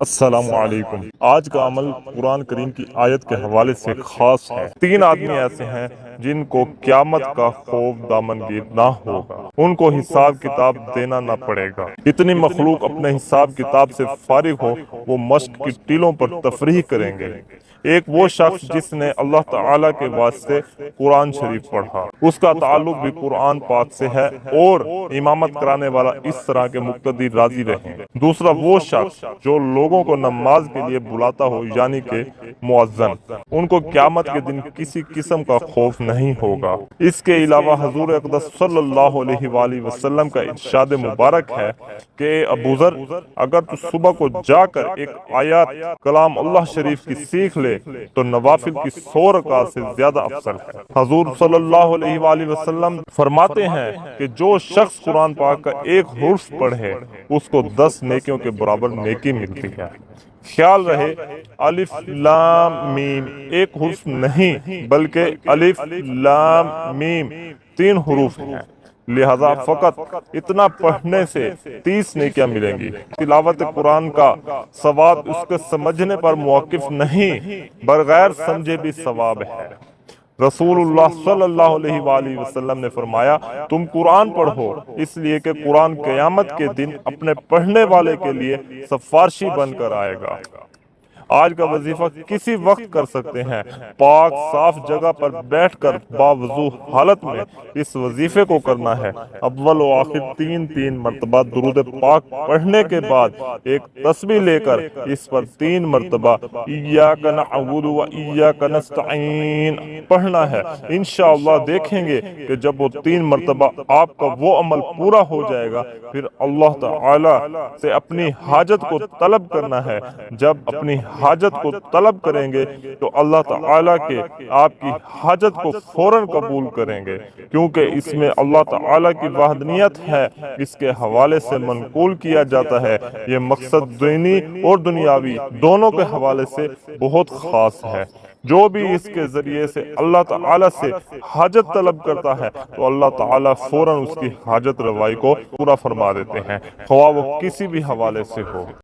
السلام علیکم۔ آج کا عمل قرآن کریم کی آیت کے حوالے سے خاص ہے۔ 3 آدمی ایسے ہیں جن کو قیامت کا خوف دامنگیر نہ ہوگا، ان کو حساب کتاب دینا نہ پڑے گا۔ اتنی مخلوق اپنے حساب کتاب سے فارغ ہو، وہ مشق کی ٹیلوں پر تفریح کریں گے۔ ایک وہ شخص جس نے اللہ تعالیٰ کے واسطے قرآن شریف پڑھا، اس کا تعلق بھی قرآن پاک سے ہے اور امامت کرانے والا اس طرح کے مقتدی راضی رہیں۔ دوسرا وہ شخص جو لوگوں کو نماز کے لیے بلاتا ہو، یعنی کہ مؤذن، ان کو قیامت کے دن کسی قسم کا خوف نہیں ہوگا۔ اس کے علاوہ حضور اقدس صلی اللہ علیہ وآلہ وسلم کا ارشاد مبارک ہے کہ اے ابو ذر، اگر تو صبح کو جا کر ایک آیات کلام اللہ شریف کی سیکھ لے تو نوافل کی 100 رکعت سے زیادہ افضل ہے۔ حضور صلی اللہ علیہ وآلہ وسلم فرماتے ہیں کہ جو شخص قرآن پاک کا ایک حرف پڑھے، اس کو 10 نیکیوں کے برابر نیکی ملتی ہے۔ خیال رہے، الف لام میم ایک حرف نہیں بلکہ الف لام میم 3 حروف ہیں، لہذا فقط اتنا پڑھنے سے 30 نیکیاں ملیں گی۔ تلاوت قرآن کا ثواب اس کے سمجھنے پر موقف نہیں، بغیر سمجھے بھی ثواب ہے۔ رسول اللہ صلی اللہ علیہ وآلہ وسلم نے فرمایا، تم قرآن پڑھو، اس لیے کہ قرآن قیامت کے دن اپنے پڑھنے والے کے لیے سفارشی بن کر آئے گا۔ آج کا وظیفہ کسی وقت کر سکتے ہیں۔ پاک صاف جگہ پر بیٹھ کر باوضو حالت میں اس وظیفے کو کرنا ہے۔ اول و آخر 3 مرتبہ درود پاک پڑھنے کے بعد ایک تسبیح لے کر اس پر 3 مرتبہ ایاک نعبد و ایاک نستعین پڑھنا ہے۔ انشاءاللہ دیکھیں گے کہ جب وہ 3 مرتبہ آپ کا وہ عمل پورا ہو جائے گا، پھر اللہ تعالی سے اپنی حاجت کو طلب کرنا ہے۔ جب اپنی حاجت کو طلب کریں گے تو اللہ تعالیٰ کے آپ کی حاجت کو فوراً قبول کریں گے، کیونکہ اس میں اللہ تعالیٰ کی وحدانیت ہے۔ اس کے حوالے سے منقول کیا جاتا ہے، یہ مقصد دینی اور دنیاوی دونوں کے حوالے سے بہت خاص ہے۔ جو بھی اس کے ذریعے سے اللہ تعالیٰ سے حاجت طلب کرتا ہے تو اللہ تعالیٰ فوراً اس کی حاجت روائی کو پورا فرما دیتے ہیں، خواہ وہ کسی بھی حوالے سے ہو۔